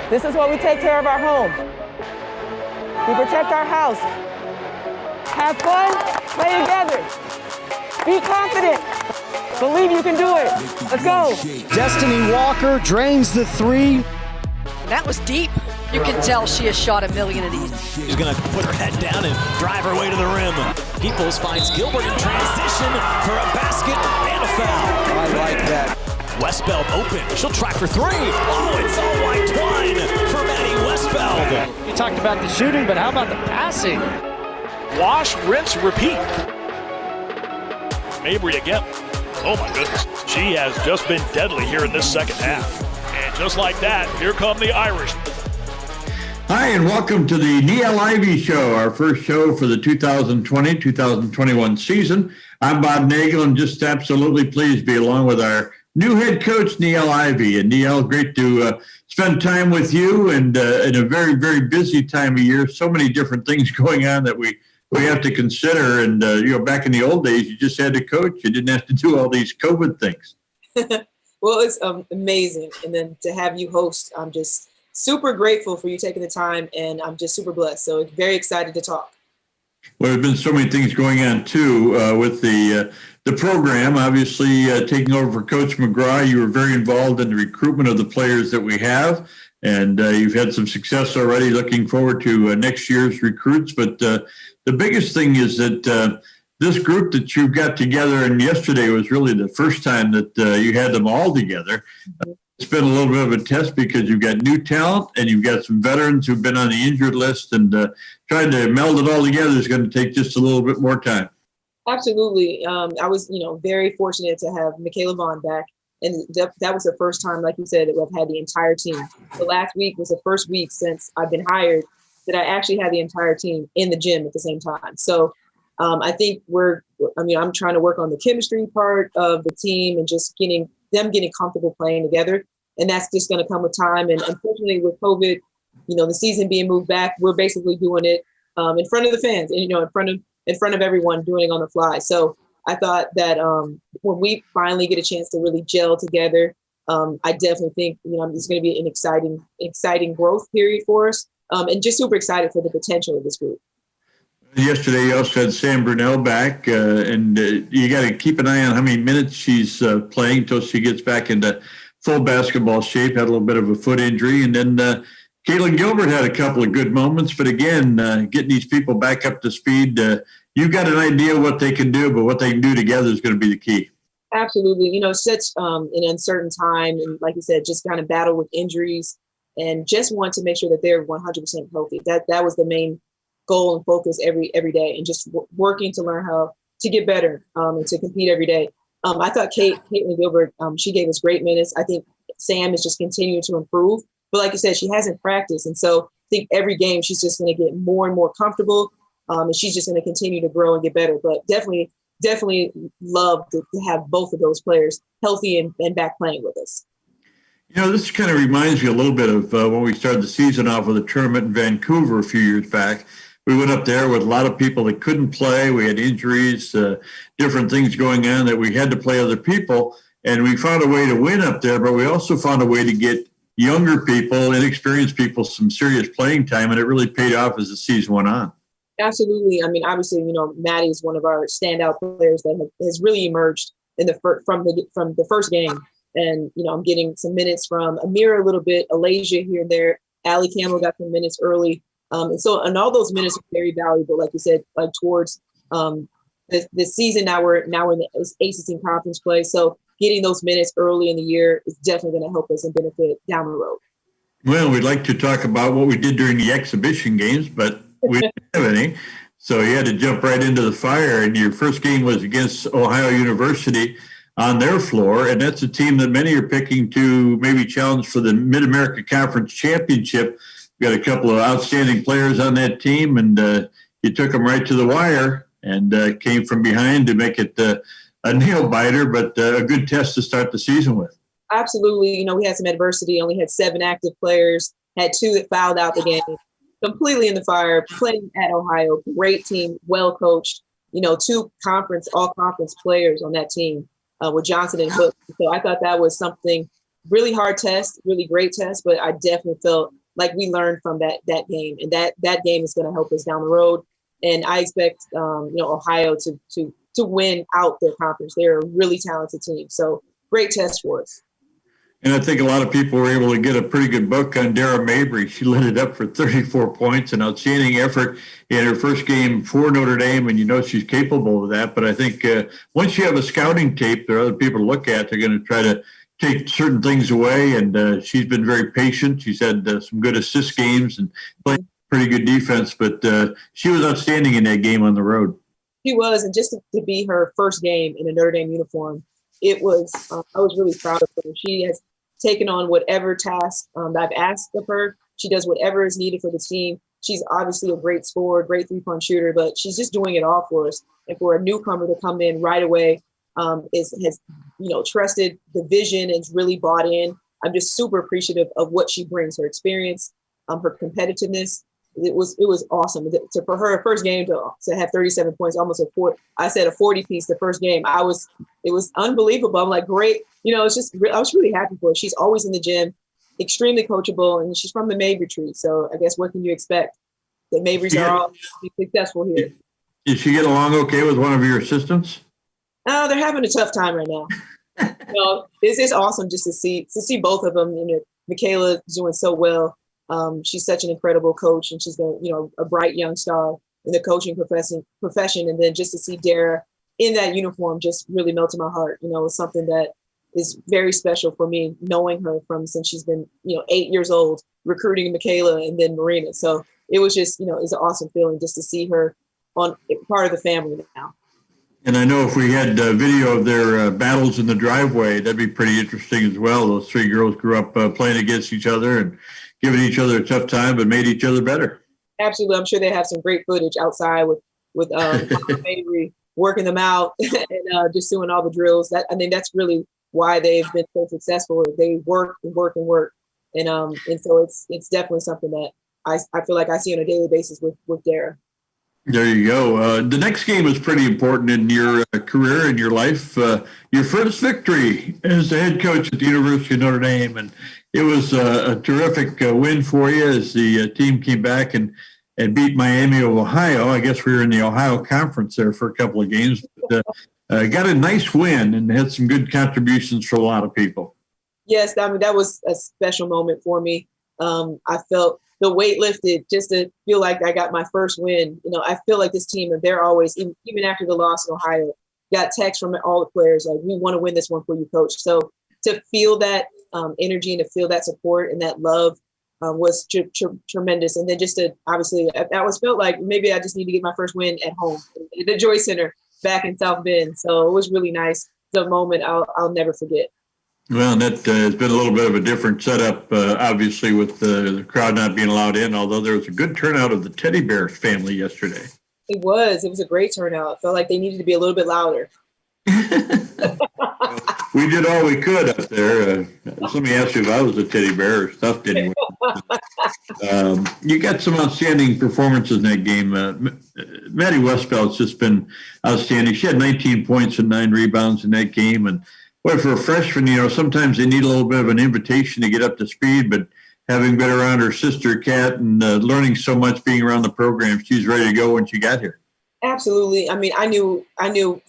This is where we take care of our home. We protect our house. Have fun, play together. Be confident. Believe you can do it. Let's go. Destiny Walker drains the three. That was deep. You can tell she has shot a million of these. She's going to put her head down and drive her way to the rim. Peoples finds Gilbert in transition for a basket and a foul. I like that. Westbeld open. She'll track for three. Oh, it's all white twine for Maddie Westbeld. You talked about the shooting, but how about the passing? Wash, rinse, repeat. Mabry again. Oh my goodness. She has just been deadly here in this second half. And just like that, here come the Irish. Hi, and welcome to the Niele Ivey Show, our first show for the 2020-2021 season. I'm Bob Nagle, and just absolutely pleased to be along with our new head coach, Niele Ivey. And Niele, great to spend time with you, and in a very, very busy time of year. So many different things going on that we have to consider. And, back in the old days, you just had to coach. You didn't have to do all these COVID things. Well, it's amazing. And then to have you host, I'm just super grateful for you taking the time, and I'm just super blessed. So very excited to talk. Well, there's been so many things going on, too, with the program. Obviously, taking over for Coach McGraw, you were very involved in the recruitment of the players that we have, and you've had some success already. Looking forward to next year's recruits. But the biggest thing is that this group that you got together, and yesterday was really the first time that you had them all together. Mm-hmm. It's been a little bit of a test because you've got new talent and you've got some veterans who've been on the injured list, and trying to meld it all together is going to take just a little bit more time. Absolutely. I was, very fortunate to have Michaela Vaughn back. And that was the first time, like you said, that we've had the entire team. The last week was the first week since I've been hired that I actually had the entire team in the gym at the same time. So I think I'm trying to work on the chemistry part of the team and just getting comfortable playing together. And that's just going to come with time. And unfortunately with COVID, the season being moved back, we're basically doing it in front of the fans and, in front of everyone, doing it on the fly. So I thought that when we finally get a chance to really gel together, I definitely think, it's going to be an exciting growth period for us, and just super excited for the potential of this group. Yesterday, you also had Sam Brunell back, and you got to keep an eye on how many minutes she's playing until she gets back into full basketball shape. Had a little bit of a foot injury, and then Caitlin Gilbert had a couple of good moments. But again, getting these people back up to speed, you've got an idea what they can do, but what they can do together is going to be the key. Absolutely. Such an uncertain time, and like you said, just kind of battle with injuries, and just want to make sure that they're 100% healthy. That was the main goal and focus every day, and just working to learn how to get better and to compete every day. I thought Caitlin Gilbert, she gave us great minutes. I think Sam is just continuing to improve. But like you said, she hasn't practiced. And so I think every game she's just going to get more and more comfortable, and she's just going to continue to grow and get better. But definitely love to have both of those players healthy and back playing with us. This kind of reminds me a little bit of when we started the season off with a tournament in Vancouver a few years back. We went up there with a lot of people that couldn't play. We had injuries, different things going on that we had to play other people. And we found a way to win up there, but we also found a way to get younger people, inexperienced people, some serious playing time. And it really paid off as the season went on. Absolutely. I mean, obviously, Maddie is one of our standout players that has really emerged from the first game. And, I'm getting some minutes from Amira a little bit, Alasia here and there. Allie Campbell got some minutes early. And all those minutes are very valuable, like you said, towards the season. Now we're in the ACC conference play. So getting those minutes early in the year is definitely going to help us and benefit down the road. Well, we'd like to talk about what we did during the exhibition games, but we didn't have any. So you had to jump right into the fire. And your first game was against Ohio University on their floor. And that's a team that many are picking to maybe challenge for the Mid-America Conference Championship. Got a couple of outstanding players on that team, and you took them right to the wire and came from behind to make it a nail biter, but a good test to start the season with. Absolutely. We had some adversity, only had 7 active players, had 2 that fouled out the game, completely in the fire, playing at Ohio, great team, well coached, 2 all conference players on that team with Johnson and Hook. So I thought that was something really hard test, really great test, but I definitely felt like we learned from that game, and that game is going to help us down the road. And I expect Ohio to win out their conference. They're a really talented team, so great test for us. And I think a lot of people were able to get a pretty good book on Dara Mabry. She lit it up for 34 points, an outstanding effort in her first game for Notre Dame, and she's capable of that. But I think once you have a scouting tape, there are other people to look at. They're going to try to take certain things away, and she's been very patient. She's had some good assist games and played pretty good defense, but she was outstanding in that game on the road. She was, and just to be her first game in a Notre Dame uniform, it was. I was really proud of her. She has taken on whatever task I've asked of her. She does whatever is needed for the team. She's obviously a great scorer, great three-point shooter, but she's just doing it all for us. And for a newcomer to come in right away, has trusted the vision and really bought in. I'm just super appreciative of what she brings, her experience, her competitiveness. It was awesome. For her first game to have 37 points, almost a 40 piece the first game. It was unbelievable. I'm like, great. I was really happy for her. She's always in the gym, extremely coachable, and she's from the Mabry tree. So I guess what can you expect? The Mabrys are all successful here. Did she get along okay with one of your assistants? They're having a tough time right now. It's awesome just to see both of them. Michaela is doing so well. She's such an incredible coach, and she's a bright young star in the coaching profession. And then just to see Dara in that uniform just really melted my heart. It's something that is very special for me, knowing her from since she's been 8 years old, recruiting Michaela and then Marina. So it was just it's an awesome feeling just to see her on part of the family now. And I know if we had video of their battles in the driveway, that'd be pretty interesting as well. Those three girls grew up playing against each other and giving each other a tough time, but made each other better. Absolutely. I'm sure they have some great footage outside with Mabry working them out and just doing all the drills. I think that's really why they've been so successful. They work and work and work. And so it's definitely something that I feel like I see on a daily basis with Dara. There you go. The next game is pretty important in your career and your life. Your first victory as the head coach at the University of Notre Dame. And it was a terrific win for you as the team came back and beat Miami of Ohio. I guess we were in the Ohio Conference there for a couple of games. But, got a nice win and had some good contributions for a lot of people. Yes, that was a special moment for me. I felt the weight lifted just to feel like I got my first win. I feel like this team, and they're always, even after the loss in Ohio, got texts from all the players like, we want to win this one for you, coach. So to feel that energy and to feel that support and that love was tremendous. And then just to, obviously, I always felt like maybe I just need to get my first win at home at the Joy Center back in South Bend. So it was really nice. It's a moment I'll never forget. Well, and that has been a little bit of a different setup, obviously, with the crowd not being allowed in, although there was a good turnout of the Teddy Bears family yesterday. It was a great turnout. It felt like they needed to be a little bit louder. We did all we could up there. Somebody asked you if I was a teddy bear or stuffed anyway. You got some outstanding performances in that game. Maddie Westfeld's just been outstanding. She had 19 points and 9 rebounds in that game. And boy, for a freshman, sometimes they need a little bit of an invitation to get up to speed, but having been around her sister, Kat, and learning so much being around the program, she's ready to go when she got here. Absolutely. I mean, I knew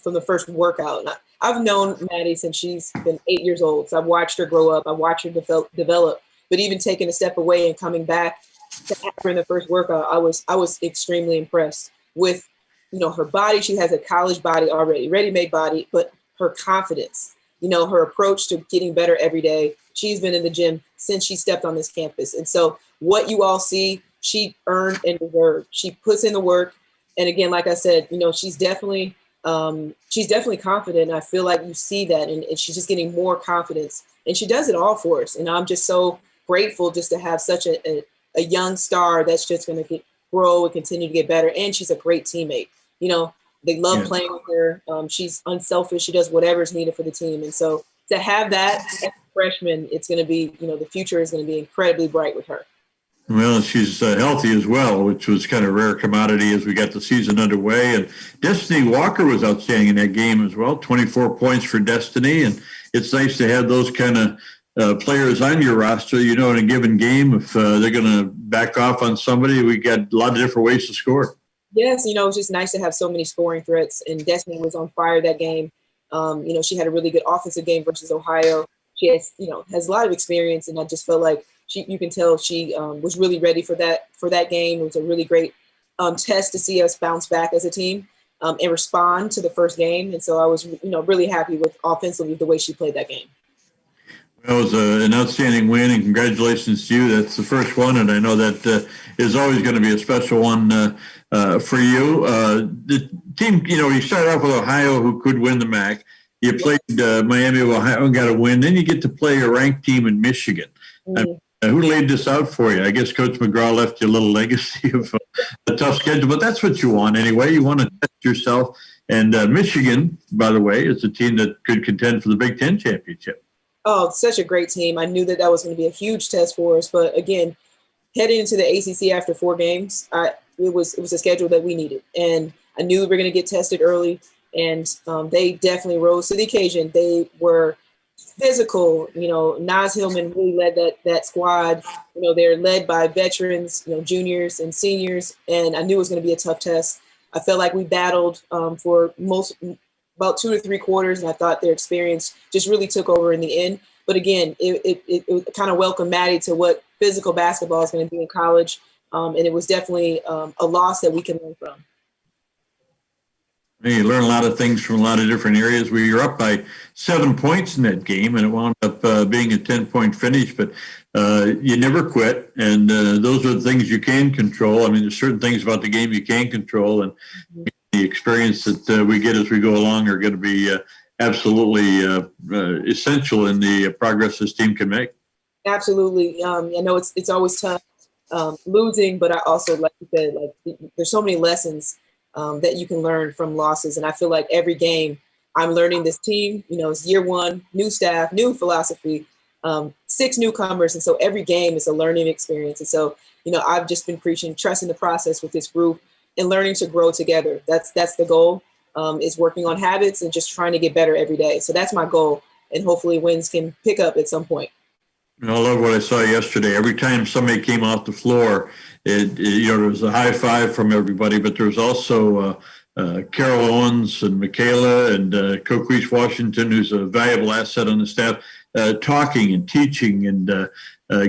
from the first workout. I've known Maddie since she's been 8 years old. So I've watched her grow up. I've watched her develop. But even taking a step away and coming back to have her in the first workout, I was extremely impressed with, her body. She has a college body already, ready-made body, but her confidence, her approach to getting better every day. She's been in the gym since she stepped on this campus. And so what you all see, she earned and deserved. She puts in the work. And again, like I said, she's definitely confident. And I feel like you see that, and she's just getting more confidence, and she does it all for us. And I'm just so grateful just to have such a young star that's just going to grow and continue to get better. And she's a great teammate. They love playing with her. She's unselfish. She does whatever is needed for the team. And so to have that as a freshman, it's going to be, the future is going to be incredibly bright with her. Well, she's healthy as well, which was kind of a rare commodity as we got the season underway. And Destiny Walker was outstanding in that game as well, 24 points for Destiny. And it's nice to have those kind of players on your roster, in a given game, if they're going to back off on somebody, we got a lot of different ways to score. Yes, it was just nice to have so many scoring threats, and Destiny was on fire that game. She had a really good offensive game versus Ohio. She has a lot of experience, and I just felt like you can tell she was really ready for that game. It was a really great test to see us bounce back as a team and respond to the first game. And so I was, really happy with offensively the way she played that game. Well, it was an outstanding win, and congratulations to you. That's the first one, and I know that is always going to be a special one for you. The team, you started off with Ohio, who could win the MAC. You played Miami of Ohio and got a win. Then you get to play a ranked team in Michigan. Mm-hmm. Who laid this out for you? I guess Coach McGraw left you a little legacy of a tough schedule, but that's what you want anyway. You want to test yourself. And Michigan, by the way, is a team that could contend for the Big Ten championship. Oh, such a great team. I knew that was going to be a huge test for us. But again, heading into the ACC after 4 games, it was a schedule that we needed. And I knew we were going to get tested early. And they definitely rose to the occasion. They were physical. Naz Hillman really led that squad. They're led by veterans, juniors and seniors. And I knew it was going to be a tough test. I felt like we battled for about 2 to 3 quarters, and I thought their experience just really took over in the end. But again, it kind of welcomed Maddie to what physical basketball is going to be in college. And it was definitely a loss that we can learn from. You learn a lot of things from a lot of different areas. We were up by 7 points in that game, and it wound up being a 10-point finish. But you never quit, and those are the things you can control. I mean, there's certain things about the game you can control, and the experience that we get as we go along are going to be absolutely essential in the progress this team can make. Absolutely. I know it's always tough losing, but I also, like you said, there's so many lessons that you can learn from losses. And I feel like every game I'm learning this team, it's year 1, new staff, new philosophy, 6 newcomers. And so every game is a learning experience. And so, I've just been preaching, trusting the process with this group and learning to grow together. That's the goal, is working on habits and just trying to get better every day. So that's my goal. And hopefully wins can pick up at some point. I love what I saw yesterday. Every time somebody came off the floor, there was a high five from everybody, but there was also Carol Owens and Michaela and Coquise Washington, who's a valuable asset on the staff, talking and teaching and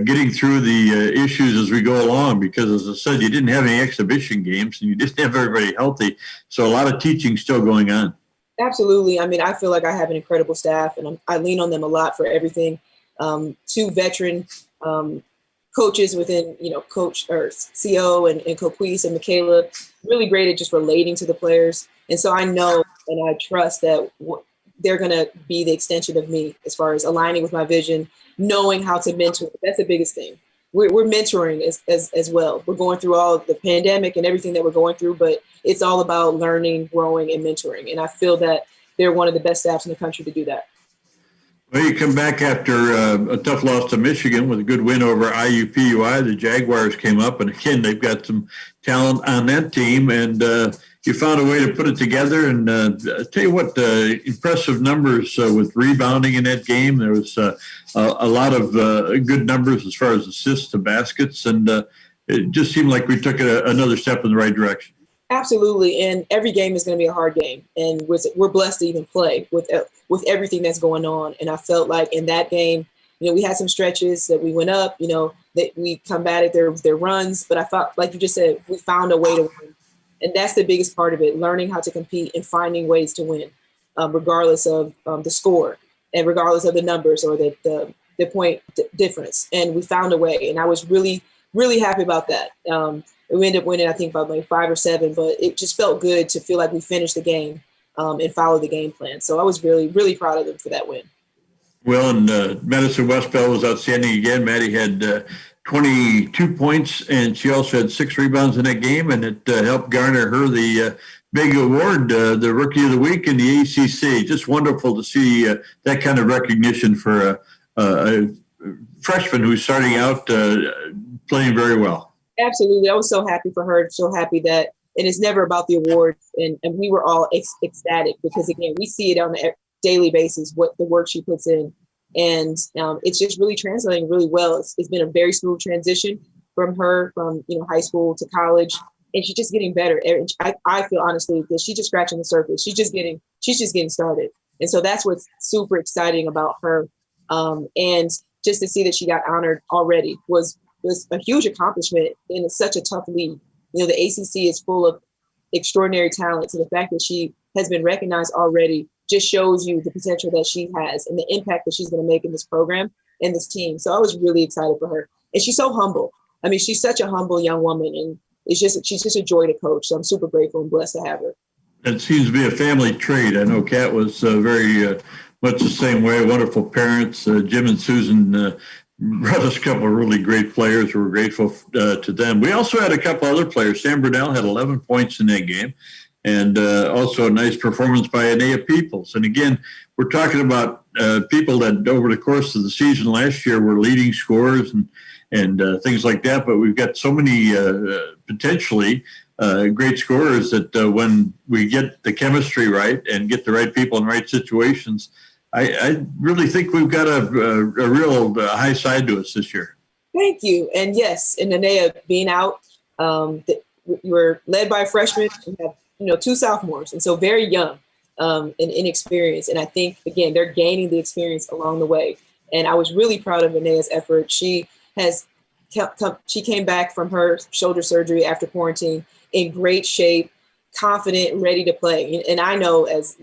getting through the issues as we go along. Because, as I said, you didn't have any exhibition games and you didn't have everybody healthy. So a lot of teaching still going on. Absolutely. I mean, I feel like I have an incredible staff, and I lean on them a lot for everything. 2 veteran coaches within, Coach or CO and Coquise and Michaela, really great at just relating to the players. And so I know and I trust that they're going to be the extension of me as far as aligning with my vision, knowing how to mentor. That's the biggest thing. We're mentoring as well. We're going through all the pandemic and everything that we're going through, but it's all about learning, growing, and mentoring. And I feel that they're one of the best staffs in the country to do that. Well, you come back after a tough loss to Michigan with a good win over IUPUI. The Jaguars came up, and again, they've got some talent on that team, and you found a way to put it together. And I'll tell you what, impressive numbers with rebounding in that game. There was a lot of good numbers as far as assists to baskets, and it just seemed like we took another step in the right direction. Absolutely, and every game is going to be a hard game, and we're blessed to even play with everything that's going on. And I felt like in that game, we had some stretches that we went up, that we combated their runs, but I thought, like you just said, we found a way to win, and that's the biggest part of it: learning how to compete and finding ways to win, regardless of the score and regardless of the numbers or the point difference. And we found a way, and I was really, really happy about that. We ended up winning, I think, by like 5 or 7, but it just felt good to feel like we finished the game and followed the game plan. So I was really, really proud of them for that win. Well, and Madison Westbell was outstanding again. Maddie had 22 points, and she also had 6 rebounds in that game, and it helped garner her the big award, the Rookie of the Week in the ACC. Just wonderful to see that kind of recognition for a freshman who's starting out playing very well. Absolutely. I was so happy for her, so happy that, and it's never about the awards. And we were all ecstatic because, again, we see it on a daily basis, what the work she puts in. And it's just really translating really well. It's been a very smooth transition from her from high school to college, and she's just getting better. I feel honestly that she's just scratching the surface. She's just getting started, and so that's what's super exciting about her. And just to see that she got honored already was a huge accomplishment in such a tough league. The ACC is full of extraordinary talent, so the fact that she has been recognized already just shows you the potential that she has and the impact that she's going to make in this program and this team. So I was really excited for her. And she's so humble. I mean, she's such a humble young woman, and she's just a joy to coach. So I'm super grateful and blessed to have her. It seems to be a family trait. I know Kat was very much the same way. Wonderful parents. Jim and Susan brought us a couple of really great players. We're grateful to them. We also had a couple other players. Sam Brunell had 11 points in that game. And also a nice performance by Anea Peoples. And again, we're talking about people that over the course of the season last year were leading scorers and things like that. But we've got so many potentially great scorers that when we get the chemistry right and get the right people in the right situations, I really think we've got a real high side to us this year. Thank you. And yes, and Anea being out, you were led by a freshman and have two sophomores, and so very young and inexperienced. And I think, again, they're gaining the experience along the way. And I was really proud of Anea's effort. She came back from her shoulder surgery after quarantine in great shape, confident, ready to play. And I know, as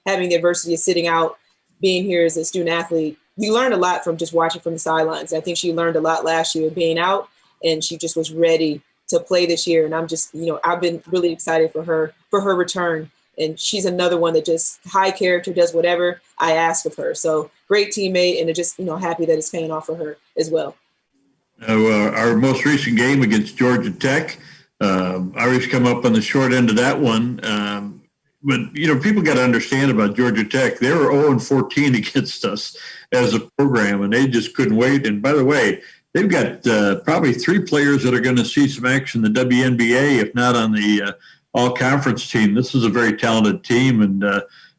having the adversity of sitting out, being here as a student athlete, you learn a lot from just watching from the sidelines. I think she learned a lot last year being out, and she just was ready to play this year. And I'm just, I've been really excited for her return. And she's another one that just high character, does whatever I ask of her. So great teammate, and just, happy that it's paying off for her as well. Our most recent game against Georgia Tech, Irish come up on the short end of that one. But, people got to understand about Georgia Tech. They were 0-14 against us as a program, and they just couldn't wait. And by the way, they've got probably 3 players that are going to see some action in the WNBA, if not on the all-conference team. This is a very talented team, and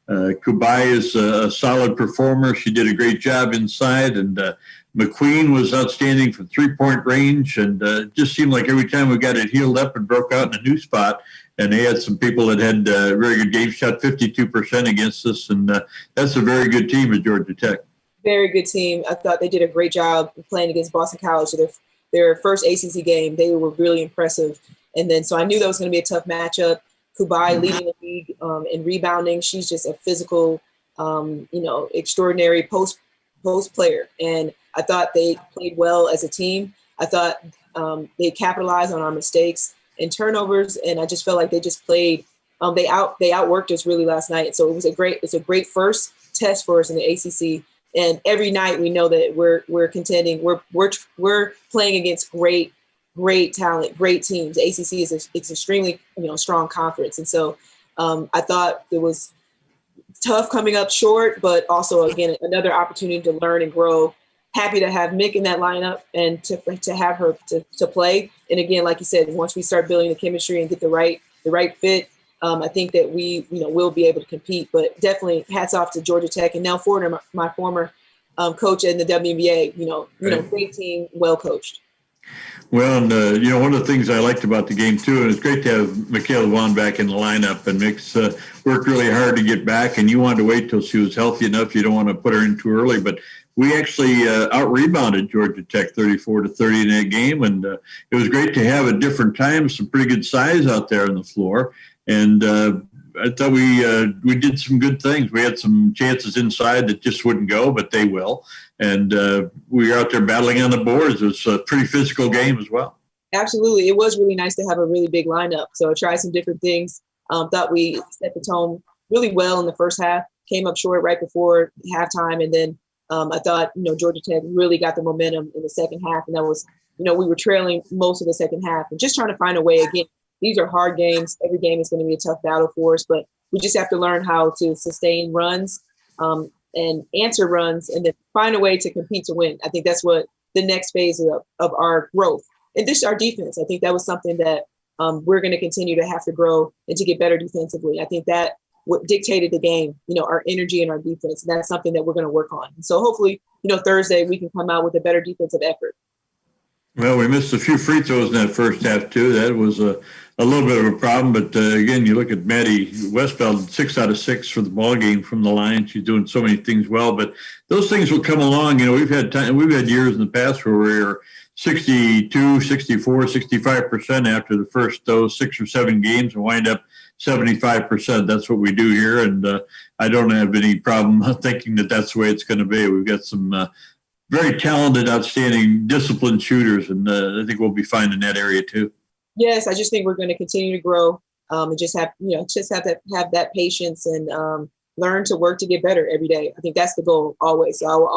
Kubai is a solid performer. She did a great job inside, and McQueen was outstanding from three-point range, and it just seemed like every time we got it healed up and broke out in a new spot, and they had some people that had very good games, shot 52% against us, and that's a very good team at Georgia Tech. Very good team. I thought they did a great job playing against Boston College. So their first ACC game, they were really impressive. And then, so I knew that was going to be a tough matchup. Kubai leading the league in rebounding. She's just a physical, extraordinary post player. And I thought they played well as a team. I thought they capitalized on our mistakes and turnovers. And I just felt like they just played. They outworked us really last night. So it's a great first test for us in the ACC. And every night we know that we're contending. We're playing against great talent, great teams. The ACC is it's extremely strong conference, and so I thought it was tough coming up short, but also again another opportunity to learn and grow. Happy to have Mick in that lineup and to have her to play. And again, like you said, once we start building the chemistry and get the right fit, I think that we will be able to compete. But definitely hats off to Georgia Tech and Nell Fortner, my former coach in the WNBA. Great team, well coached. Well, and one of the things I liked about the game too, and it's great to have Michaela Vaughn back in the lineup. And Mick's worked really hard to get back, and you wanted to wait till she was healthy enough. You don't want to put her in too early, but we actually out-rebounded Georgia Tech 34-30 in that game, and it was great to have at different times some pretty good size out there on the floor. And I thought we did some good things. We had some chances inside that just wouldn't go, but they will. And we were out there battling on the boards. It was a pretty physical game as well. Absolutely. It was really nice to have a really big lineup. So I tried some different things. Thought we set the tone really well in the first half, came up short right before halftime. And then I thought, Georgia Tech really got the momentum in the second half. And that was, we were trailing most of the second half and just trying to find a way. Again, these are hard games. Every game is going to be a tough battle for us, but we just have to learn how to sustain runs and answer runs and then find a way to compete to win. I think that's what the next phase of our growth. And this is our defense. I think that was something that we're going to continue to have to grow and to get better defensively. I think that, what dictated the game, our energy and our defense. And that's something that we're going to work on. And so hopefully, Thursday we can come out with a better defensive effort. Well, we missed a few free throws in that first half too. That was a little bit of a problem. But again, you look at Maddie Westbeld, 6 out of 6 for the ball game from the line. She's doing so many things well. But those things will come along. We've had years in the past where we were 62, 64, 65% after the first 6 or 7 games and wind up 75%. That's what we do here. And I don't have any problem thinking that that's the way it's going to be. We've got some very talented, outstanding, disciplined shooters. And I think we'll be fine in that area too. Yes, I just think we're going to continue to grow and just have have that patience and learn to work to get better every day. I think that's the goal always. So I will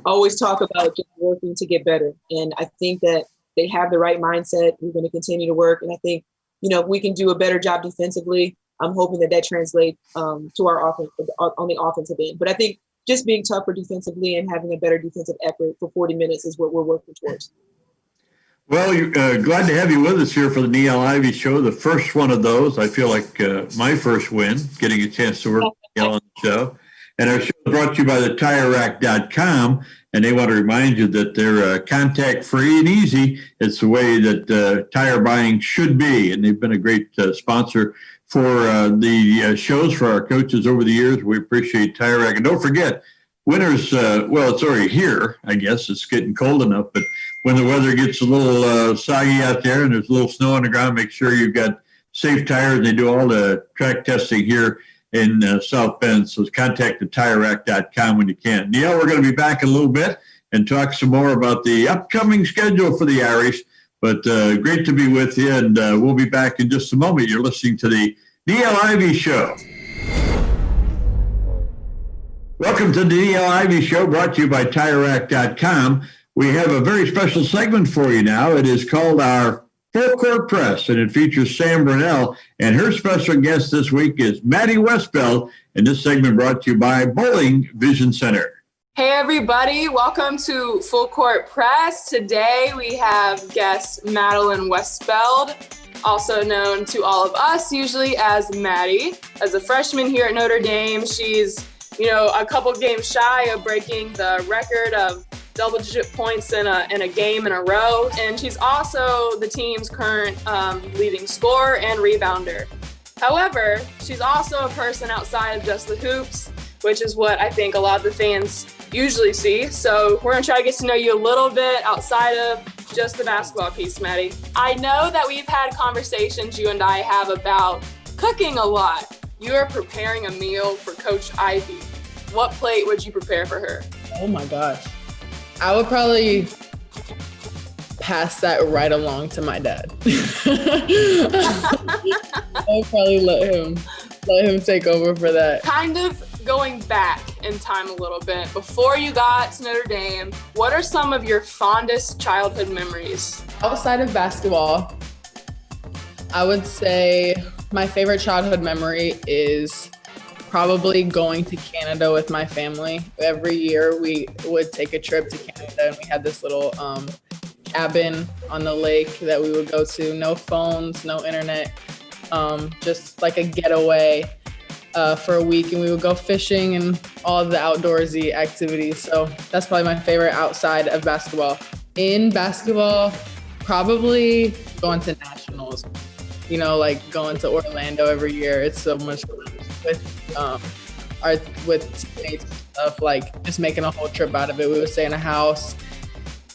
always talk about just working to get better. And I think that they have the right mindset. We're going to continue to work. And I think, if we can do a better job defensively, I'm hoping that translates to our offense on the offensive end. But I think just being tougher defensively and having a better defensive effort for 40 minutes is what we're working towards. Well, glad to have you with us here for the Niele Ivey Show, the first one of those. I feel like my first win, getting a chance to work with Niele on the show. And our show is brought to you by the TireRack.com, and they want to remind you that they're contact-free and easy. It's the way that tire buying should be, and they've been a great sponsor for the shows for our coaches over the years. We appreciate Tire Rack. And don't forget, winter's, it's already here, I guess. It's getting cold enough, but when the weather gets a little soggy out there and there's a little snow on the ground, make sure you've got safe tires. They do all the track testing here in South Bend. So contact the TireRack.com when you can. Niele, we're going to be back in a little bit and talk some more about the upcoming schedule for the Irish. But great to be with you, and we'll be back in just a moment. You're listening to the Niele Ivey Show. Welcome to the Niele Ivey Show, brought to you by TireRack.com. We have a very special segment for you now. It is called our Full Court Press, and it features Sam Brunell. And her special guest this week is Maddie Westbeld, and this segment brought to you by Bowling Vision Center. Hey everybody, welcome to Full Court Press. Today we have guest Madeline Westbeld, also known to all of us usually as Maddie. As a freshman here at Notre Dame, she's, a couple games shy of breaking the record of double-digit points in a game in a row. And she's also the team's current leading scorer and rebounder. However, she's also a person outside of just the hoops, which is what I think a lot of the fans usually see. So we're gonna try to get to know you a little bit outside of just the basketball piece, Maddie. I know that we've had conversations you and I have about cooking a lot. You are preparing a meal for Coach Ivey. What plate would you prepare for her? Oh my gosh. I would probably pass that right along to my dad. I would probably let him take over for that. Kind of going back in time a little bit, before you got to Notre Dame, what are some of your fondest childhood memories? Outside of basketball, I would say my favorite childhood memory is probably going to Canada with my family. Every year we would take a trip to Canada, and we had this little cabin on the lake that we would go to. No phones, no internet, just like a getaway for a week, and we would go fishing and all of the outdoorsy activities. So that's probably my favorite outside of basketball. In basketball, probably going to nationals, like going to Orlando every year. It's so much fun with teammates and stuff, like just making a whole trip out of it. We would stay in a house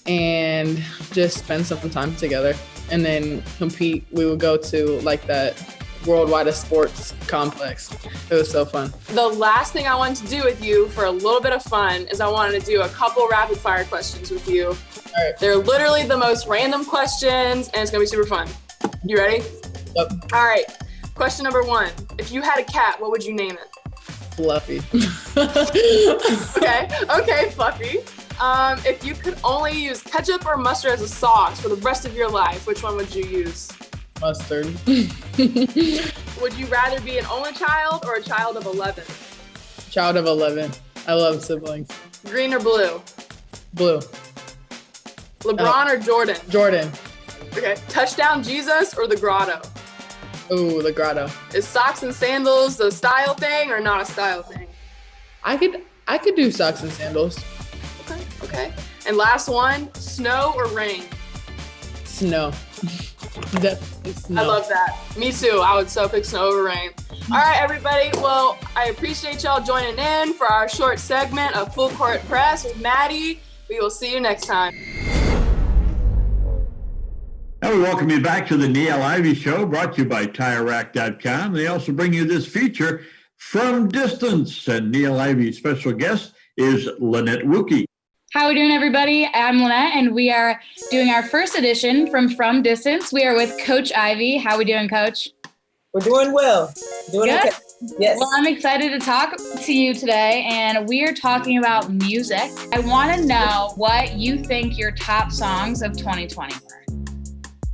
and just spend some time together, and then compete. We would go to like that worldwide sports complex. It was so fun. The last thing I wanted to do with you for a little bit of fun is I wanted to do a couple rapid fire questions with you. All right. They're literally the most random questions, and it's gonna be super fun. You ready? Yep. All right. Question number 1. If you had a cat, what would you name it? Fluffy. Okay, Fluffy. If you could only use ketchup or mustard as a sauce for the rest of your life, which one would you use? Mustard. Would you rather be an only child or a child of 11? Child of 11. I love siblings. Green or blue? Blue. LeBron or Jordan? Jordan. Okay. Touchdown Jesus or the grotto? Ooh, the grotto. Is socks and sandals a style thing or not a style thing? I could do socks and sandals. Okay. And last one, snow or rain? Snow. Definitely snow. I love that. Me too. I would so pick snow over rain. All right, everybody. Well, I appreciate y'all joining in for our short segment of Full Court Press with Maddie. We will see you next time. Now we welcome you back to the Niele Ivey Show, brought to you by TireRack.com. They also bring you this feature, From Distance, and Niele Ivey's special guest is Lynette Wookie. How are we doing, everybody? I'm Lynette, and we are doing our first edition from Distance. We are with Coach Ivey. How are we doing, Coach? We're doing well. Doing Good. okay. Yes. Well, I'm excited to talk to you today, and we are talking about music. I want to know what you think your top songs of 2020 were.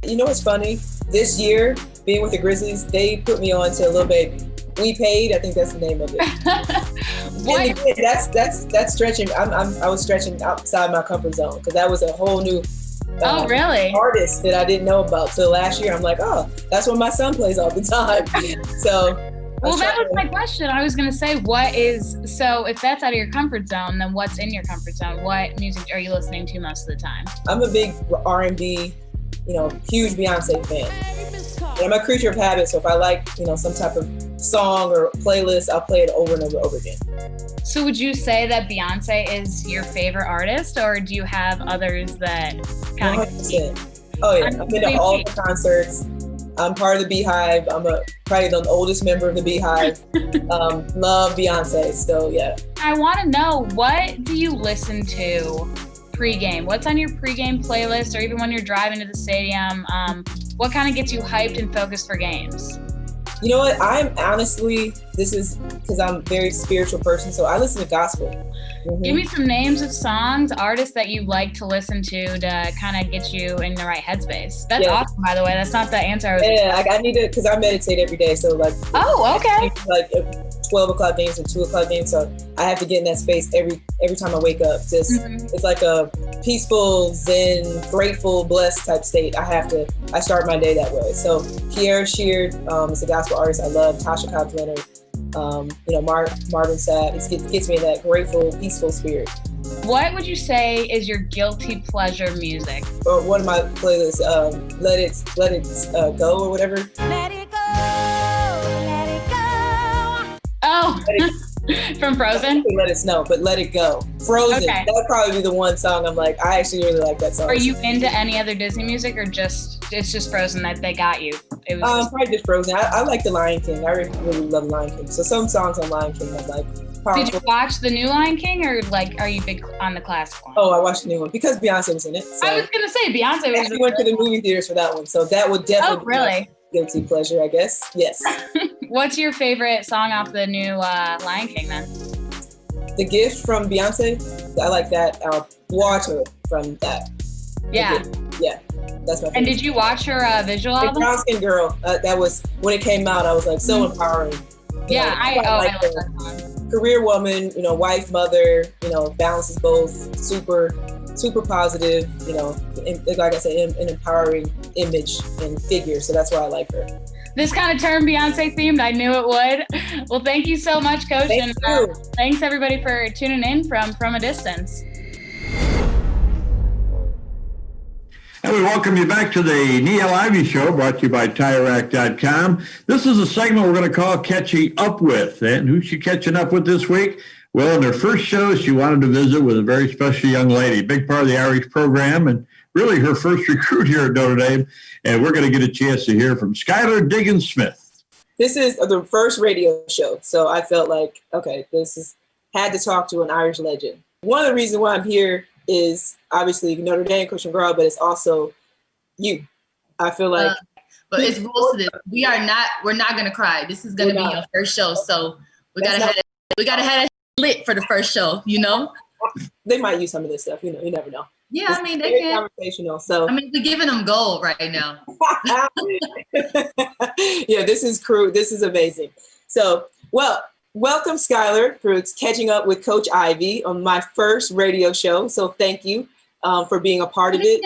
You know what's funny? This year, being with the Grizzlies, they put me on to a little bit. We Paid. I think that's the name of it. What? And again, that's stretching. I was stretching outside my comfort zone because that was a whole new really? artist that I didn't know about. So last year, I'm like, oh, that's what my son plays all the time. So. Well, that was my question. I was going to say, if that's out of your comfort zone, then what's in your comfort zone? What music are you listening to most of the time? I'm a big R&B, huge Beyonce fan. And I'm a creature of habit, so if I like, some type of song or playlist, I'll play it over and over again. So would you say that Beyonce is your favorite artist, or do you have others that kind of... 100%. Oh, yeah. I've been to all the concerts. I'm part of the Beehive. I'm probably the oldest member of the Beehive. Love Beyonce, so yeah. I want to know, what do you listen to pregame? What's on your pregame playlist, or even when you're driving to the stadium? What kind of gets you hyped and focused for games? You know what? This is because I'm a very spiritual person, so I listen to gospel. Mm-hmm. Give me some names of songs, artists that you like to listen to kind of get you in the right headspace. That's awesome, by the way. That's not the answer I was I need to, because I meditate every day, so Oh, okay. Like 12 o'clock games or 2 o'clock games, so I have to get in that space every time I wake up. It's like a peaceful, zen, grateful, blessed type state. I start my day that way. So Kiara Sheard is a gospel artist I love. Tasha Cobbs Leonard, Marvin Sapp. It gets me in that grateful, peaceful spirit. What would you say is your guilty pleasure music? Or one of my playlists, Let It Go or whatever. Let it go, let it go. Oh, from Frozen? Let It Snow, but Let It Go. Frozen. Okay. That would probably be the one song I'm like, I actually really like that song. Are you into any other Disney music, or it's just Frozen that they got you? It was probably just Frozen. I like The Lion King. I really love Lion King. So some songs on Lion King I'm like, powerful. Did you watch the new Lion King, or are you big on the classic one? Oh, I watched the new one because Beyonce was in it. So. I was gonna say Beyonce was. I went to the movie theaters for that one, so that would definitely. Oh, really? Be guilty pleasure, I guess. Yes. What's your favorite song off the new Lion King then? The Gift from Beyonce. I like that. Water from that. Yeah. Yeah. That's my favorite. And did you watch her visual album? Brown Skin Girl. That was when it came out. I was like so empowering. I love that song. Career woman, wife, mother, balances both. Super positive, and like I said, an empowering image and figure. So that's why I like her. This kind of turned Beyonce themed. I knew it would. Well, thank you so much, Coach. Thank you. Thanks everybody for tuning in from a distance. And we welcome you back to the Niele Ivey Show, brought to you by TireRack.com. This is a segment we're going to call Catching Up With. And who's she catching up with this week? Well, in her first show, she wanted to visit with a very special young lady, big part of the Irish program, and really her first recruit here at Notre Dame. And we're going to get a chance to hear from Skylar Diggins-Smith. This is the first radio show, so I felt like, okay, had to talk to an Irish legend. One of the reasons why I'm here is obviously Notre Dame, Coach McGraw, but it's also you. I feel like, but it's rules to this. We're not gonna cry. This is gonna be your first show, so we gotta have it lit for the first show. They might use some of this stuff. You never know. Yeah, they can. Conversational. So we're giving them gold right now. Yeah, this is crew. This is amazing. So, welcome, Skylar, for catching up with Coach Ivey on my first radio show. So thank you for being a part of it.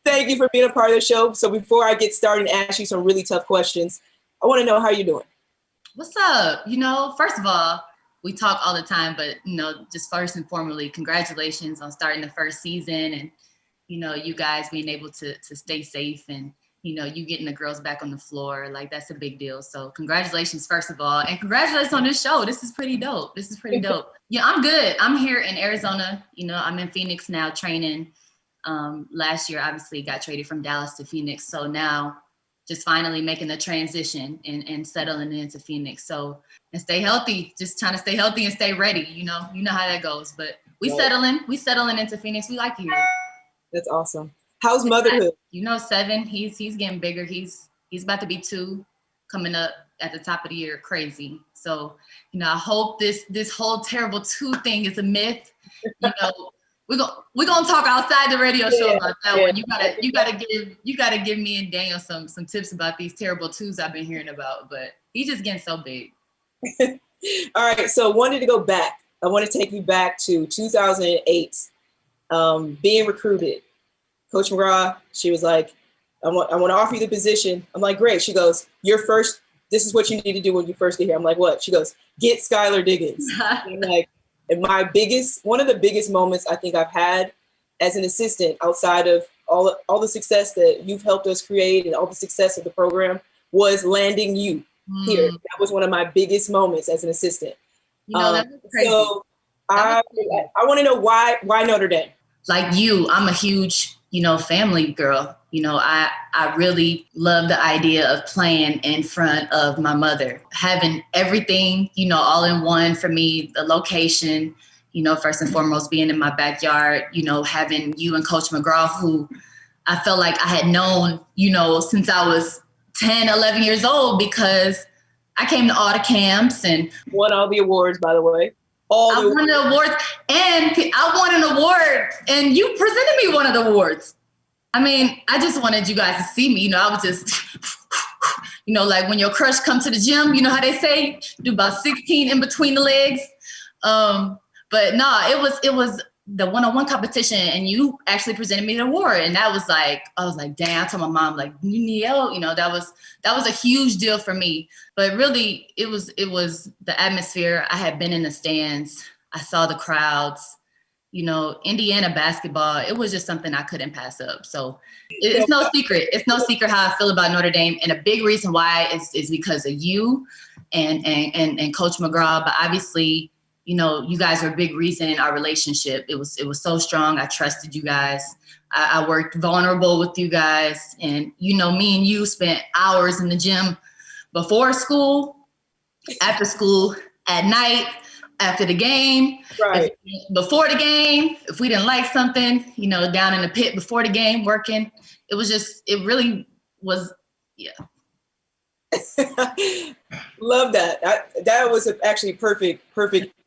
Thank you for being a part of the show. So before I get started and ask you some really tough questions, I want to know how you're doing. What's up? You know, first of all, we talk all the time, but, you know, just first and foremost, congratulations on starting the first season and, you know, you guys being able to stay safe and, you know, you getting the girls back on the floor. Like, that's a big deal. So congratulations, first of all, and congratulations on this show. This is pretty dope. Yeah, I'm good. I'm here in Arizona. You know, I'm in Phoenix now training. Last year, obviously, got traded from Dallas to Phoenix. So now just finally making the transition and settling into Phoenix. So, and stay healthy, just trying to stay healthy and stay ready. You know how that goes, but we settling into Phoenix. We like it here. That's awesome. How's motherhood? You know, 7, he's getting bigger. He's about to be 2 coming up at the top of the year. Crazy. So, you know, I hope this whole terrible 2 thing is a myth. You know, we're gonna talk outside the radio show about that one. You gotta give me and Daniel some tips about these terrible 2s I've been hearing about, but he's just getting so big. All right, so wanted to go back. I want to take you back to 2008, being recruited. Coach McGraw, she was like, I want to offer you the position. I'm like, great. She goes, this is what you need to do when you first get here. I'm like, what? She goes, get Skylar Diggins. I'm like, and one of the biggest moments I think I've had as an assistant outside of all the success that you've helped us create and all the success of the program was landing you here. That was one of my biggest moments as an assistant. You know, that's crazy. So I want to know why Notre Dame? Like you, I'm a huge, you know, family girl. You know, I really love the idea of playing in front of my mother, having everything, you know, all in one for me, the location, you know, first and foremost, being in my backyard, you know, having you and Coach McGraw, who I felt like I had known, you know, since I was 10, 11 years old, because I came to all the camps and won all the awards, by the way. I won the awards, and I won an award, and you presented me one of the awards. I mean, I just wanted you guys to see me. You know, I was just, you know, like when your crush comes to the gym, you know how they say, do about 16 in between the legs. But no, it was the one-on-one competition, and you actually presented me the award. And that was like, I was like, dang, I told my mom, like, Niele, you know, that was a huge deal for me. But really, it was the atmosphere. I had been in the stands. I saw the crowds. You know, Indiana basketball, it was just something I couldn't pass up. So it's no secret. It's no secret how I feel about Notre Dame. And a big reason why is because of you and Coach McGraw. But obviously, you know, you guys are a big reason in our relationship. It was so strong. I trusted you guys. I worked vulnerable with you guys. And, you know, me and you spent hours in the gym before school, after school, at night, after the game, right. Before the game, if we didn't like something, you know, down in the pit before the game, working. It really was, yeah. Love that. That was actually perfect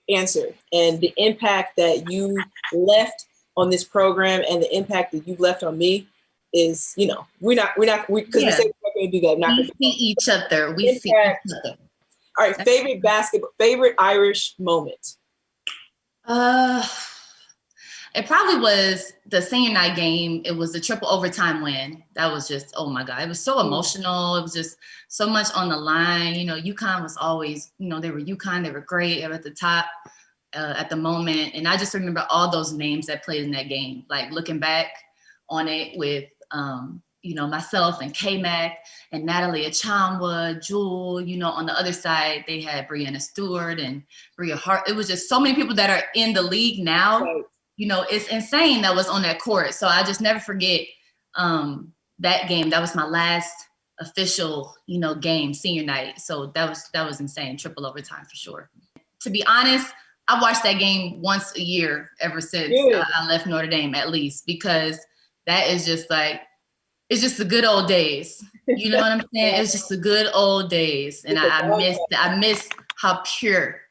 answer. And the impact that you left on this program and the impact that you've left on me is, you know, we say we're not going to do that. We see each other. All right, favorite Irish moment. It probably was the senior night game. It was a triple overtime win. That was just, oh my God. It was so emotional. It was just so much on the line. You know, UConn was always, you know, they were UConn. They were great. They were at the top at the moment. And I just remember all those names that played in that game. Like looking back on it with, you know, myself and K-Mac and Natalie Achamwa, Jewel, you know, on the other side, they had Brianna Stewart and Bria Hart. It was just so many people that are in the league now. Right. You know, it's insane that was on that court. So I just never forget that game. That was my last official, you know, game, senior night. So that was insane. Triple overtime for sure. To be honest, I watched that game once a year ever since I left Notre Dame, at least, because that is just like, it's just the good old days. You know what I'm saying? It's just the good old days. And I miss how pure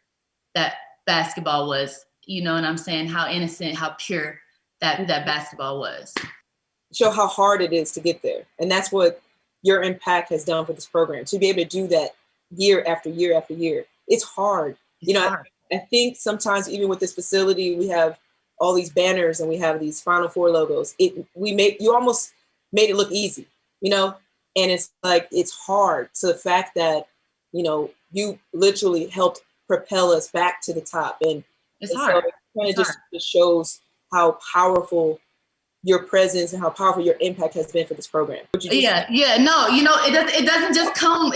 that basketball was. You know what I'm saying? How innocent, how pure that basketball was. Show how hard it is to get there. And that's what your impact has done for this program. To be able to do that year after year after year. It's hard. It's hard. I think sometimes even with this facility, we have all these banners and we have these Final Four logos. You almost made it look easy, you know? And it's like, it's hard. So the fact that, you know, you literally helped propel us back to the top. And it's hard. So it kind of just shows how powerful your presence and how powerful your impact has been for this program. Yeah. No, you know, it doesn't just come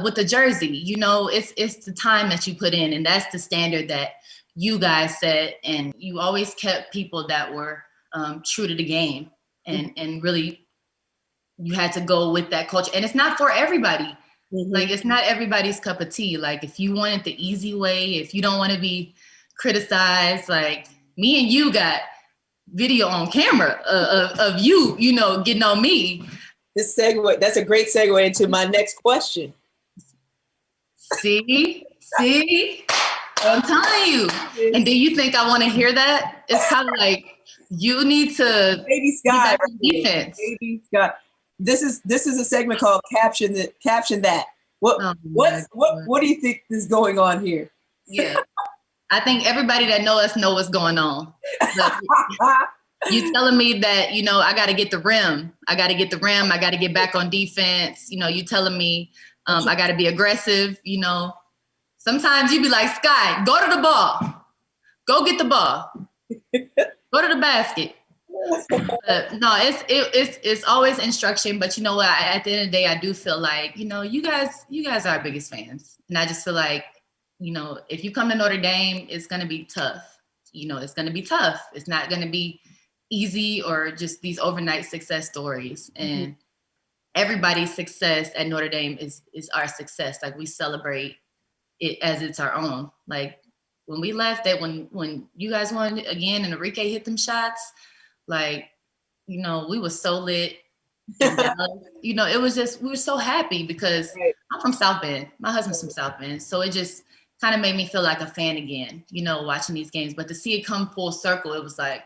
with the jersey. You know, it's the time that you put in, and that's the standard that you guys set. And you always kept people that were true to the game, and really you had to go with that culture. And it's not for everybody. Mm-hmm. Like, it's not everybody's cup of tea. Like, if you want it the easy way, if you don't want to be criticized, like me and you got video on camera of you, you know, getting on me. That's a great segue into my next question. See, I'm telling you. And do you think I want to hear that? It's kind of like, you need to Baby Sky defense. Baby Sky. This is a segment called Caption That. What do you think is going on here? Yeah. I think everybody that know us know what's going on. You telling me that, you know, I got to get the rim. I got to get back on defense. You know, you telling me I got to be aggressive. You know, sometimes you be like, Sky, go to the ball. Go get the ball. Go to the basket. No, it's always instruction. But you know what? At the end of the day, I do feel like, you know, you guys are our biggest fans. And I just feel like, you know, if you come to Notre Dame, it's going to be tough. You know, it's going to be tough. It's not going to be easy or just these overnight success stories. And everybody's success at Notre Dame is our success. Like, we celebrate it as it's our own. Like, when we left, that when you guys won again and Enrique hit them shots, like, you know, we were so lit. You know, it was just, we were so happy because I'm from South Bend. My husband's from South Bend. So it just kind of made me feel like a fan again, you know, watching these games. But to see it come full circle, it was like,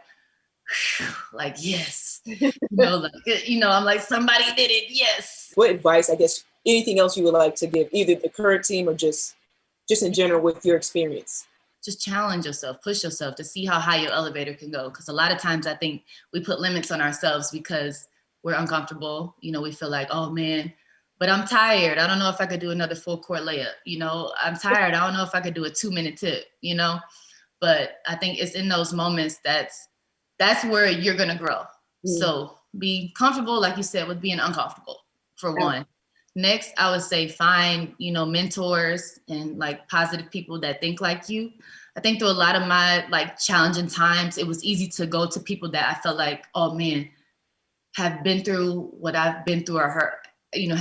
whew, like, yes. You know, like, you know, I'm like, somebody did it, yes. What advice, I guess, anything else you would like to give, either the current team or just in general with your experience? Just challenge yourself, push yourself to see how high your elevator can go. Because a lot of times I think we put limits on ourselves because we're uncomfortable. You know, we feel like, oh man, but I'm tired. I don't know if I could do another full court layup. You know, I'm tired. I don't know if I could do a 2-minute tip, you know, but I think it's in those moments that's where you're going to grow. So be comfortable, like you said, with being uncomfortable for one. Next, I would say find, you know, mentors and like positive people that think like you. I think through a lot of my like challenging times, it was easy to go to people that I felt like, oh man, have been through what I've been through or hurt, you know,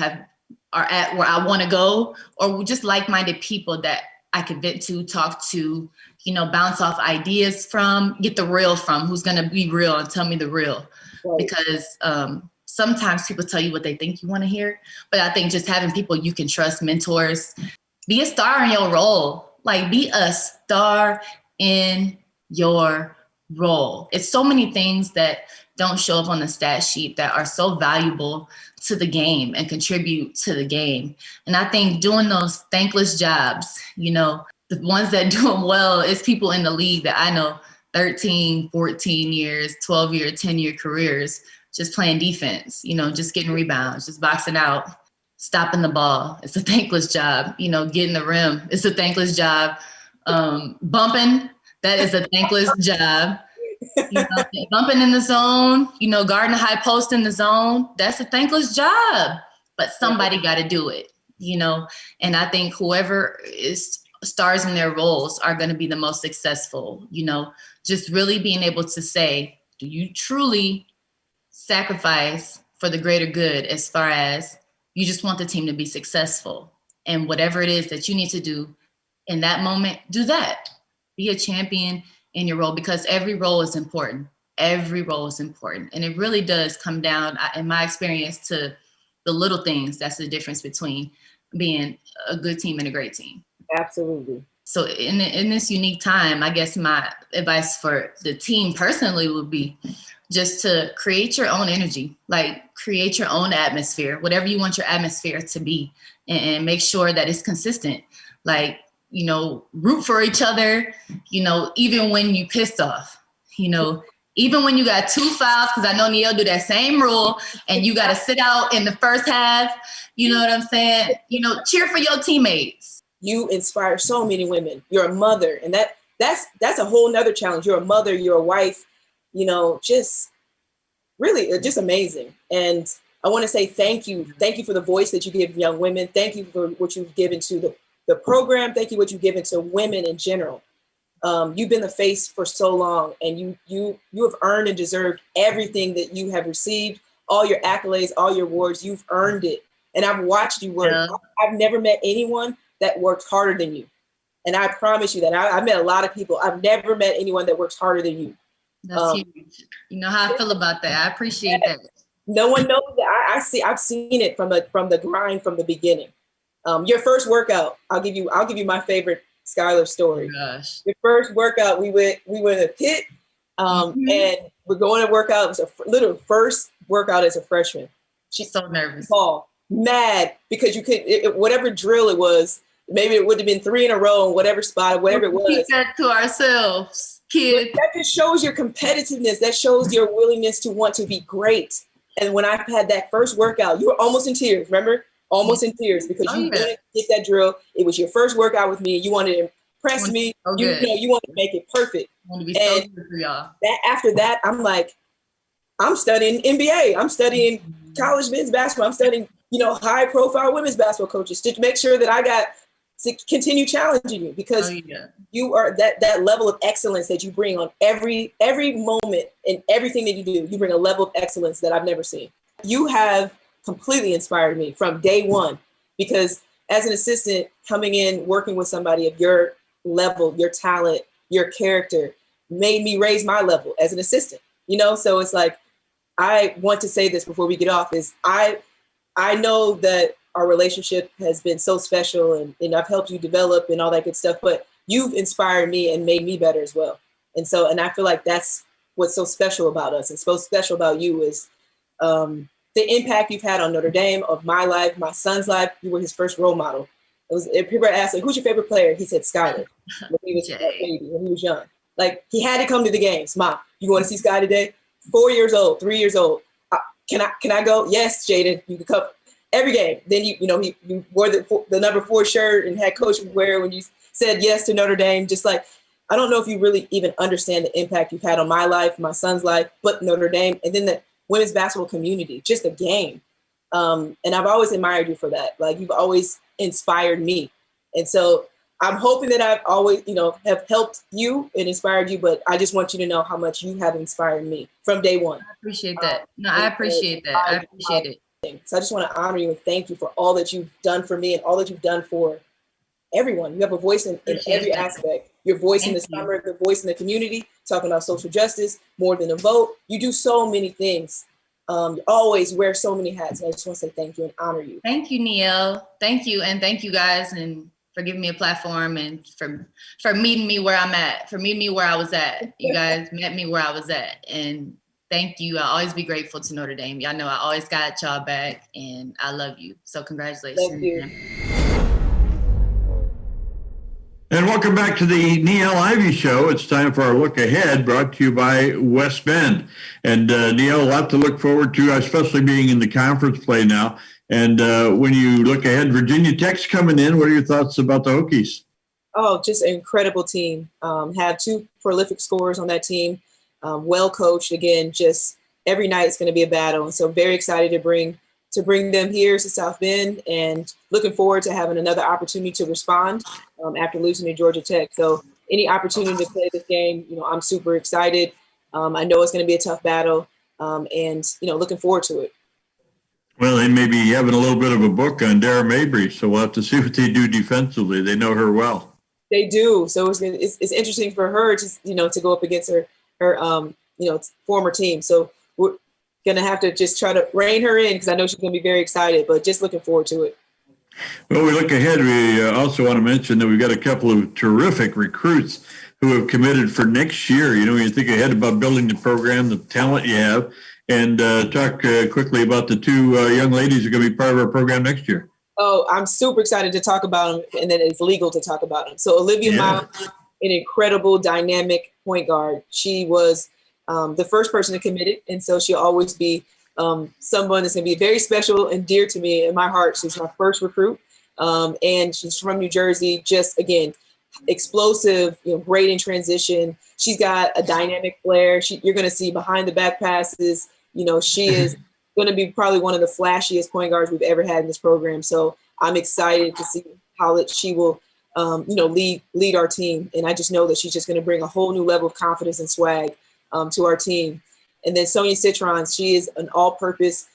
are at where I want to go, or just like-minded people that I could vent to, talk to, you know, bounce off ideas from, get the real from, who's going to be real and tell me the real. Right. Because sometimes people tell you what they think you want to hear. But I think just having people you can trust, mentors, be a star in your role. Like, be a star in your role. It's so many things that don't show up on the stat sheet that are so valuable to the game and contribute to the game. And I think doing those thankless jobs, you know, the ones that do them well is people in the league that I know 13, 14 years, 12-year, 10-year careers, just playing defense, you know, just getting rebounds, just boxing out, stopping the ball. It's a thankless job. You know, getting the rim, it's a thankless job. Bumping, that is a thankless job. You know, bumping in the zone, you know, guarding a high post in the zone, that's a thankless job. But somebody got to do it, you know. And I think whoever is stars in their roles are going to be the most successful, you know, just really being able to say, do you truly sacrifice for the greater good, as far as you just want the team to be successful, and whatever it is that you need to do in that moment, do that. Be a champion in your role, because every role is important. Every role is important. And it really does come down, in my experience, to the little things. That's the difference between being a good team and a great team. Absolutely. So in this unique time, I guess my advice for the team personally would be just to create your own energy, like create your own atmosphere, whatever you want your atmosphere to be, and make sure that it's consistent. Like, root for each other, even when you pissed off, even when you got 2 fouls, because I know Niele do that same rule, and you got to sit out in the first half. You know what I'm saying? Cheer for your teammates. You inspire so many women. You're a mother, and that's a whole nother challenge. You're a mother, you're a wife, just really just amazing. And I want to say thank you. Thank you for the voice that you give young women. Thank you for what you've given to the program. Thank you what you've given to women in general. You've been the face for so long, and you have earned and deserved everything that you have received, all your accolades, all your awards. You've earned it. And I've watched you work. Yeah. I've never met anyone that worked harder than you. And I promise you that. I've met a lot of people. I've never met anyone that works harder than you. That's huge. You know how I feel about that. I appreciate that. No one knows that. I've seen it from the grind from the beginning. Your first workout, I'll give you my favorite Skylar story. Oh gosh. Your first workout, we went in a pit, and we're going to work out. It was a little first workout as a freshman. She's so nervous. Mad because you could whatever drill it was. Maybe it would have been 3 in a row in whatever spot, whatever it was. Keep that to ourselves, kid. That just shows your competitiveness. That shows your willingness to want to be great. And when I had that first workout, you were almost in tears. Remember? Almost in tears because you wanted to get that drill. It was your first workout with me. You wanted to impress me. You wanted to make it perfect. I want to be so good for y'all. After that, I'm like, I'm studying NBA. I'm studying college men's basketball. I'm studying, high profile women's basketball coaches to make sure that I got to continue challenging you because you are that level of excellence that you bring on every moment and everything that you do. You bring a level of excellence that I've never seen. You have completely inspired me from day one because as an assistant coming in, working with somebody of your level, your talent, your character made me raise my level as an assistant, So it's like, I want to say this before we get off is I know that our relationship has been so special and I've helped you develop and all that good stuff, but you've inspired me and made me better as well. And I feel like that's what's so special about us and so special about you is the impact you've had on Notre Dame, of my life, my son's life. You were his first role model. People asked, who's your favorite player? He said Skylar when he was a baby, when he was young. Like, he had to come to the games. Mom, you want to see Sky today? 4 years old, 3 years old. Can I go? Yes, Jaden, you can come every game. Then you wore the number 4 shirt and had coach wear when you said yes to Notre Dame. Just like, I don't know if you really even understand the impact you've had on my life, my son's life, but Notre Dame, and then the women's basketball community, just a game. And I've always admired you for that. Like, you've always inspired me. And so I'm hoping that I've always, have helped you and inspired you, but I just want you to know how much you have inspired me from day one. I appreciate that. I appreciate that. I appreciate it. So I just want to honor you and thank you for all that you've done for me and all that you've done for everyone. You have a voice in every aspect. Your voice in the summer, the voice in the community, talking about social justice, more than a vote. You do so many things. You always wear so many hats. And I just want to say thank you and honor you. Thank you, Niele. Thank you. And thank you guys and for giving me a platform and for meeting me where I'm at, for meeting me where I was at. You guys met me where I was at. And thank you. I'll always be grateful to Notre Dame. Y'all know I always got y'all back and I love you. So congratulations. Thank you. And welcome back to the Niele Ivey Show. It's time for our look ahead, brought to you by West Bend. And Niele, a lot to look forward to, especially being in the conference play now. And when you look ahead, Virginia Tech's coming in. What are your thoughts about the Hokies? Oh, just an incredible team. Have 2 prolific scorers on that team. Well coached. Again, just every night it's going to be a battle. And so very excited to bring them here to South Bend and looking forward to having another opportunity to respond after losing to Georgia Tech. So any opportunity to play this game, I'm super excited. I know it's going to be a tough battle and, looking forward to it. Well, they may be having a little bit of a book on Dara Mabry, so we'll have to see what they do defensively. They know her well. They do. So it's interesting for her to go up against her former team. So we're going to have to just try to rein her in because I know she's going to be very excited, but just looking forward to it. Well, we look ahead. We also want to mention that we've got a couple of terrific recruits who have committed for next year. When you think ahead about building the program, the talent you have, and talk quickly about the 2 young ladies who are going to be part of our program next year. Oh, I'm super excited to talk about them, and then it's legal to talk about them. So Olivia Miles, an incredible, dynamic point guard. She was the first person to commit it, and so she'll always be someone that's going to be very special and dear to me in my heart. She's my first recruit, and she's from New Jersey. Just, again, explosive, great in transition. She's got a dynamic flair. You're going to see behind the back passes. She is going to be probably one of the flashiest point guards we've ever had in this program. So I'm excited to see how she will, lead our team. And I just know that she's just going to bring a whole new level of confidence and swag to our team. And then Sonia Citron, she is an all-purpose.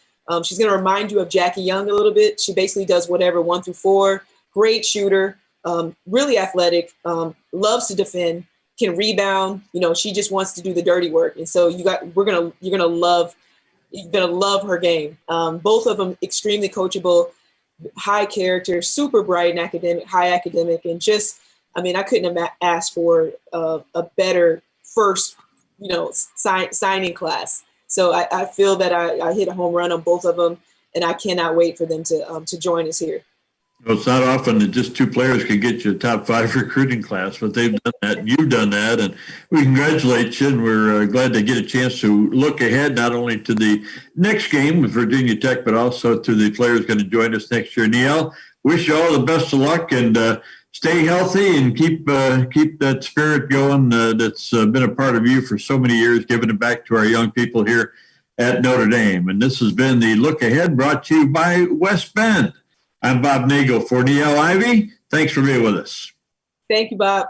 She's going to remind you of Jackie Young a little bit. She basically does whatever 1 through 4. Great shooter, really athletic, loves to defend, can rebound. She just wants to do the dirty work. And so you're gonna love her game. Both of them extremely coachable, high character, super bright and high academic, and just, I couldn't have asked for a better first, signing class. So I feel that I hit a home run on both of them, and I cannot wait for them to join us here. Well, it's not often that just 2 players can get you a top 5 recruiting class, but they've done that, and you've done that, and we congratulate you, and we're glad to get a chance to look ahead not only to the next game with Virginia Tech, but also to the players going to join us next year. Niele, wish you all the best of luck, and stay healthy and keep that spirit going that's been a part of you for so many years, giving it back to our young people here at Notre Dame. And this has been the Look Ahead, brought to you by West Bend. I'm Bob Nagle for Niele Ivey. Thanks for being with us. Thank you, Bob.